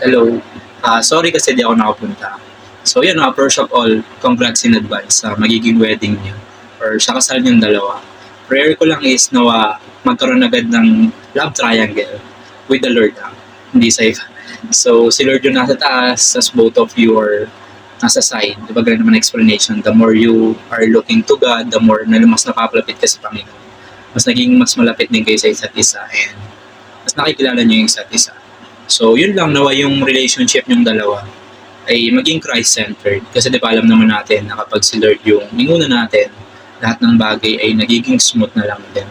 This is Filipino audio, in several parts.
Hello. Sorry kasi di ako nakapunta. So yun, first of all, congrats in advance sa magiging wedding niyo or sa kasal niyong dalawa. Prayer ko lang is nawa magkaroon agad ng love triangle with the Lord. Hindi sa iba. So si Lord yung nasa taas, as both of you are nasa side. Di ba ganun naman explanation? The more you are looking to God, the more na mas napapalapit ka sa Panginoon. Mas malapit din kayo sa isa't isa and mas nakikilala niyo yung isa't isa. So, yun lang, nawa yung relationship yung dalawa ay maging Christ-centered. Kasi di ba alam naman natin na kapag si Lord yung minuna natin, lahat ng bagay ay nagiging smooth na lang din.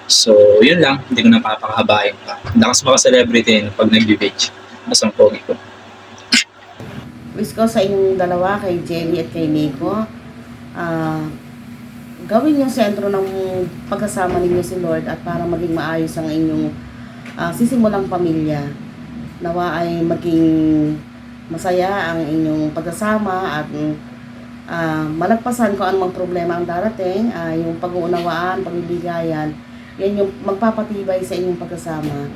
So, yun lang, hindi ko napapakahabain pa. Lakas maka-celebrity pag nag-beach. Mas ang pogi ko. Wish ko sa inyong dalawa, kay Jenny at kay Nico, gawin yung sentro ng pagkasama ninyo si Lord at para maging maayos ang inyong sisimulang pamilya. Nawa ay maging masaya ang inyong pagkasama at malagpasan kung anumang problema ang darating, yung pag-uunawaan, pagbibigayan, yan yung magpapatibay sa inyong pagkasama.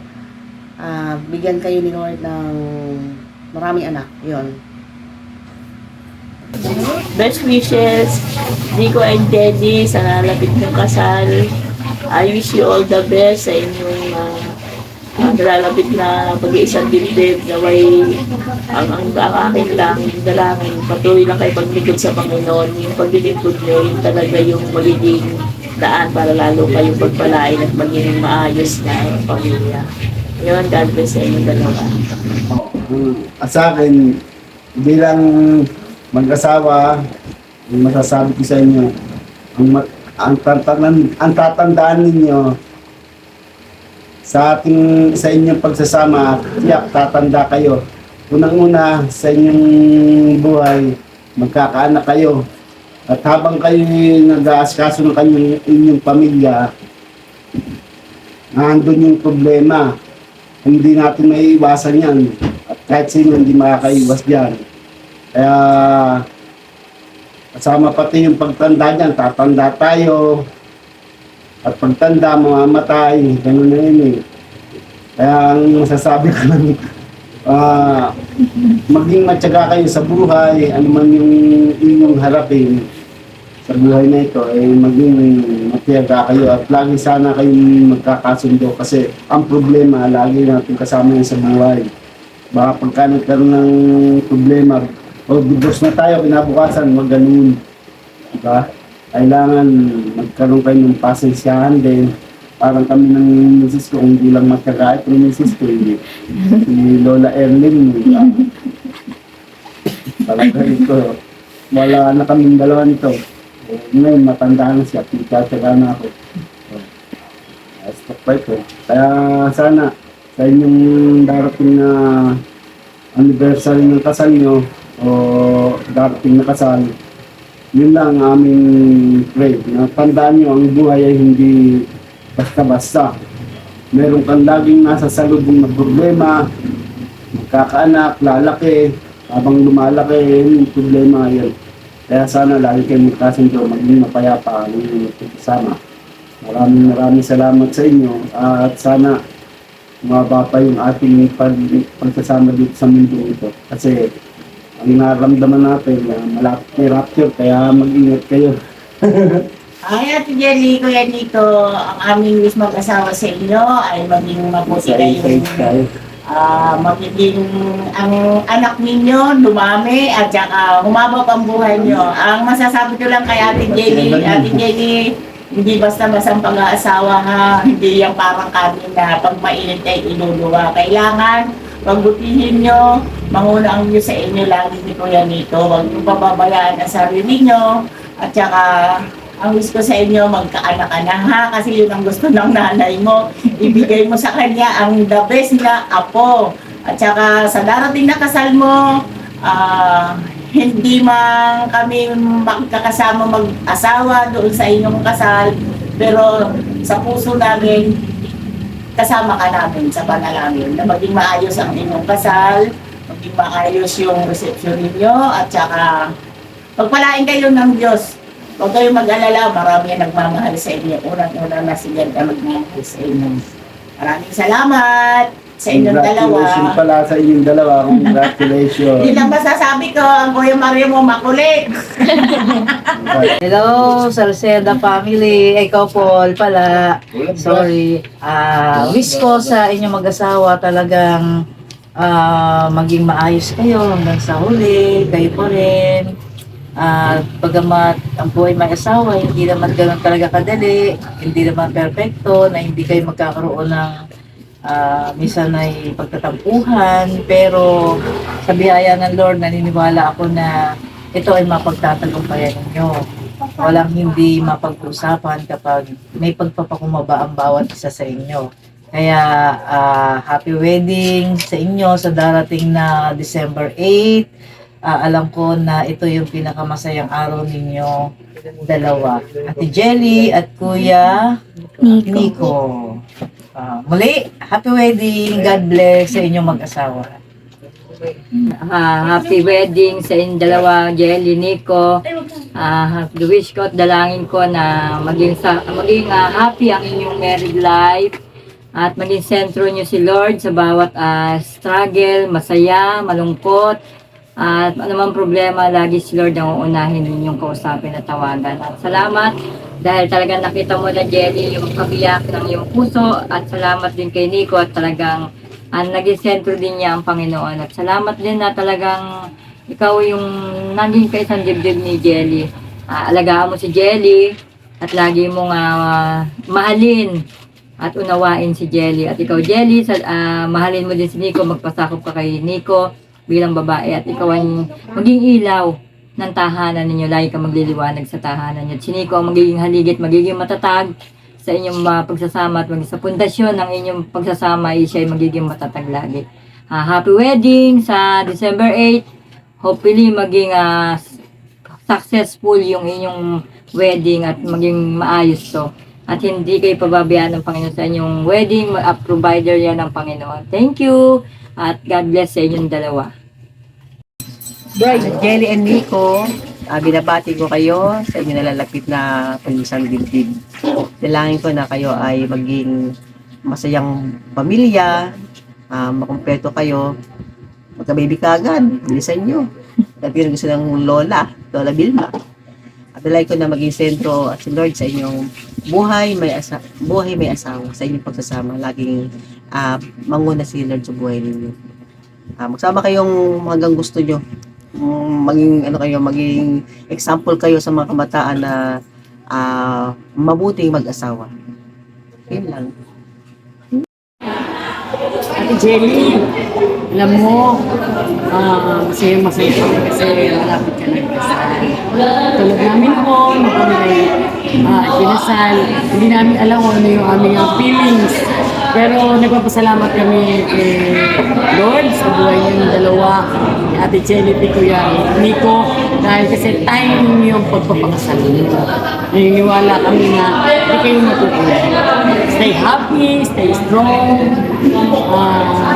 Bigyan kayo ni Lord ng maraming anak, yon. Best wishes, Nico and Jenny, sa nalapit ng kasal. I wish you all the best sa inyong nalalapit na pag-iisang dibdib. Naway ang akin lang, dalangin, patuloy lang kayo paglikod sa Panginoon. Yung paglilingkod nyo, yung talaga yung magiging daan para lalo kayong pagpalain at maging maayos na pamilya. Yun, God bless sa inyong dalawa. At sa akin, bilang mag-asawa, masasabi ko sa inyo, ang tatandaan ninyo sa inyong pagsasama, tiyak tatanda kayo. Unang-una sa inyong buhay, magkakaanak kayo. At habang kayo nag-aaskaso ng inyong pamilya, nandun yung problema. Hindi natin maiiwasan yan. At kahit sino hindi makakaiwas dyan. Kaya kasama pati yung pagtanda dyan, tatanda tayo. At pagtanda, mamamatay, gano'n na yun eh. Kaya ang masasabi ko lang, maging matyaga kayo sa buhay, ano man yung inyong harapin sa buhay na ito, ay maging matyaga kayo at lagi sana kayong magkakasundo kasi ang problema, lagi natin kasama yan sa buhay. Baka pagka nagkaroon ng problema, o divorce na tayo, kinabukasan, wag ganun. Diba? Kailangan magkaroon kayo ng pasensyahan din. Parang kami ng misis ko, hindi lang magkakait ng misis ko, si Lola Erlyn. Talaga ito, wala na kaming dalawa nito. Ngayon, matanda na siya, pinagkatsaga na ako. Stop by ko. Kaya sana, sa inyong darating na anniversary ng kasal nyo, o darating na kasal, yun lang aming pray. Tandaan nyo, ang buhay ay hindi basta-basta. Meron kang laging nasa salubong na problema, magkakaanak, lalaki, habang lumalaki, yun yung problema yun. Kaya sana lagi kayo magkasundo, maging mapayapa ang inyong kasama. Maraming salamat sa inyo at sana mababa pa yung ating pagsasama dito sa mundo ito. Kasi ang nararamdaman natin na malapit na rapture, kaya mag-ingat kayo. Ay, Ate Jenny, Kuya Nico, ang aming wish mag-asawa sa inyo ay maging mabuti kayo. Magiging ang anak ninyo dumami at saka humaba ang buhay nyo. Ang masasabi ko lang kay Ate Jenny, hindi basta-basta ang pag-aasawa ha, hindi yung parang kami na pag mainit ay iluluwa. Kailangan pagbutihin nyo, manguna ang Diyos sa inyo lagi ni Kuya Nito. Huwag nyo pababayaan ang sarili nyo at saka ang wish ko sa inyo, magkaanak ka na ha, kasi yun ang gusto ng nanay mo. Ibigay mo sa kanya ang the best na apo. At saka sa darating na kasal mo, hindi man kami magkakasama mag-asawa doon sa inyong kasal, pero sa puso namin, kasama ka namin sa panalangin na maging maayos ang inyong kasal, maging maayos yung reception ninyo, at saka pagpalain kayo ng Diyos. Huwag kayong mag-alala, marami ang nagmamahal sa inyo. Unang-una na sila na magmamahal sa inyo. Maraming salamat! sa inyong dalawa. Congratulations pala sa inyong dalawa. Congratulations. Hindi lang masasabi ko, ang Kuya Mario mo makulit. Hello, Salceda family. Ikaw, Paul, pala. Sorry. Wish ko sa inyong mag-asawa talagang maging maayos kayo hanggang sa huli. Kayo po rin. Pagamat ang buhay may asawa, hindi naman ganun talaga kadali. Hindi naman perfecto na hindi kayo magkakaroon ng minsan ay pagtatampuhan. Pero sa biyaya ng Lord, naniniwala ako na ito ay mapagtatagumpayan ninyo. Walang hindi mapag-usapan kapag may pagpapakumaba ang bawat isa sa inyo. Kaya happy wedding sa inyo sa darating na December 8. Alam ko na ito yung pinakamasayang araw ninyo dalawa. Ate Jelly at Kuya Nico. Muli, happy wedding. God bless sa inyong mag-asawa. Happy wedding sa inyong dalawa, Jelly, Nico. Wish ko at dalangin ko na maging happy ang inyong married life at maging sentro nyo si Lord sa bawat struggle, masaya, malungkot, at anumang problema, lagi si Lord ang uunahin ninyong kausapin at tawagan. At salamat dahil talagang nakita mo na, Jelly, yung kabiyak ng iyong puso, at salamat din kay Nico at talagang naging sentro din niya ang Panginoon. At salamat din na talagang ikaw yung naging kaisang dibdib ni Jelly. Alagaan mo si Jelly at lagi mong mahalin at unawain si Jelly. At ikaw, Jelly, mahalin mo din si Nico, magpasakop ka kay Nico bilang babae at ikaw ang maging ilaw ng tahanan ninyo. Lagi ka magliliwanag sa tahanan niyo. At si Nico ang magiging haligit, magiging matatag sa inyong pagsasama at maging sa pundasyon ng inyong pagsasama ay siya ay magiging matatag lagi. Happy wedding sa December 8. Hopefully maging successful yung inyong wedding at maging maayos to. At hindi kayo pababayaan ng Panginoon sa inyong wedding. Provider yan ng Panginoon. Thank you. At God bless sa inyong dalawa. Jelly and Nico, binabati ko kayo sa inyong nalalapit na pag-isang dibdib. Dalangin ko na kayo ay maging masayang pamilya, makumpleto kayo, magka-baby ka agad, bilisan nyo. Dati gusto ng Lola Vilma. At dalangin ko na maging sentro at si Lord sa inyong buhay may asawa, sa inyong pagsasama. Laging manguna si Lord sa buhay ninyo. Magsama kayong hanggang gusto nyo. Maging example kayo sa mga kabataan na mabuting mag-asawa. Yun lang. Ate Jelly, alam mo, masaya kami kasi malapit ka ng kasal. Tulad namin noon, kami ay kinasal, hindi namin alam kung ano yung aming feelings. Pero nagpapasalamat kami kay Lord sa buhay niyong dalawa, ni Ate Jelly at Kuya Nico, dahil kasi time yung pagpapakasal niyo. Naniniwala kami na hindi kayo matutunan. Stay happy, stay strong,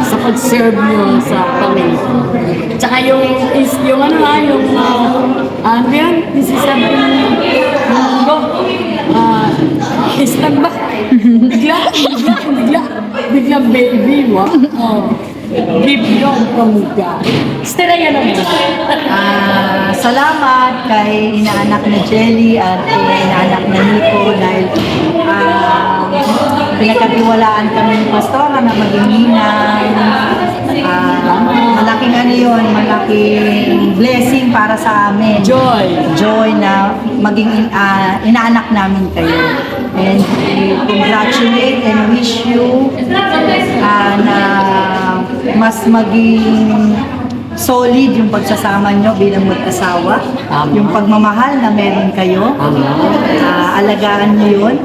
sa pag-serve nyo sa pamilya. Tsaka yung Islam ba? Bigla baby mo. Give your from God. Stay yan naman. Salamat kay inaanak na Jelly at inaanak na Nico dahil pinagkatiwalaan kami ni Pastora na maging ninang. Malaking malaking blessing para sa amin. Joy na maging inaanak namin kayo. And congratulate and wish you na mas maging solid yung pagsasama nyo bilang mag-asawa. Yung pagmamahal na meron kayo. Alagaan nyo yun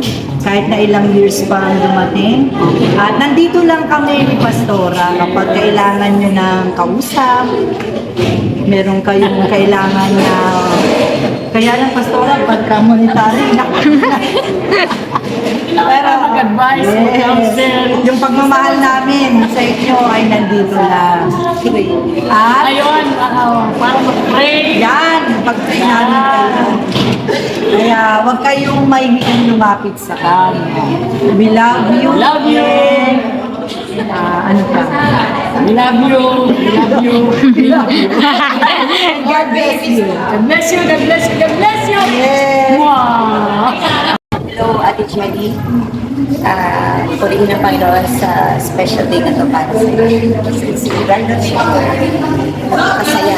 kahit na ilang years pa ang dumating. At nandito lang kami ni Pastora kapag kailangan nyo ng kausap, meron kayong kailangan na kaya lang Pastora pagka monetary na pero Mag-advise, mag-counsel. yung pagmamahal namin sa inyo ay nandito lang. At Ayun, para mag-pray. yan, pag-pray namin kayo. Kaya huwag kayong mahihingin lumapit sa kanya. We love you. Love you. And Ano pa? We love you. We love you. We love you. God bless you. God bless you. God bless you. God bless you. Mwah. Hello, Ate Jenny. Purihin ng Panginoon sa special day na to para sa iyo. Kasi napakasaya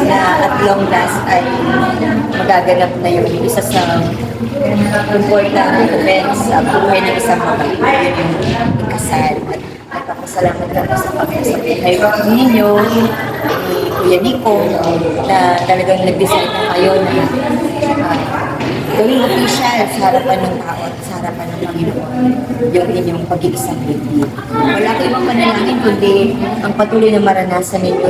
na at long last ay magaganap na yung isa sa important events sa buhay ng isang babae, yun yung ikasal. At nagpapasalamat kami sa Panginoon sa buhay ninyo, ni Kuya Nico, na talagang nag-decide na kayo na gawing official sa harapan ng tao at sa harapan ng Panginoon yung inyong pag-iisang baby. Wala ko ibang panalangin kundi ang patuloy na maranasan ninyo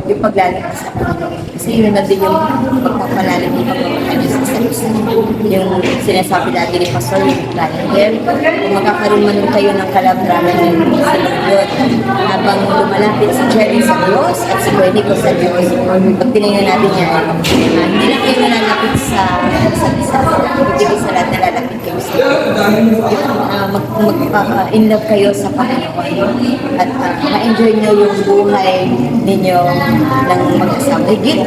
yung paglalakad sa Panginoon. Kasi yun na din yung pagpapalalim ng pagmamahal sa isa't isa. Yung sinasabi dati ni Pastor, yung Daniel, kung magkakaroon man kayo ng kalabrangan ng sa Lord, habang lumalapit si Jerry sa Diyos at si Wendy ko sa Diyos, pag tinignan natin yan, hindi lang kayo nalalapit sa isa't isa, ibigay sa lahat nalalapit kayo sa magpa-in love kayo sa Panginoon at ma-enjoy nyo yung buhay ninyo ng mag-asawa. Higit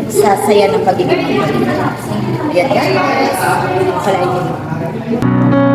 sa saya ng pagiging mag-asawa. Yan guys. Palain nyo.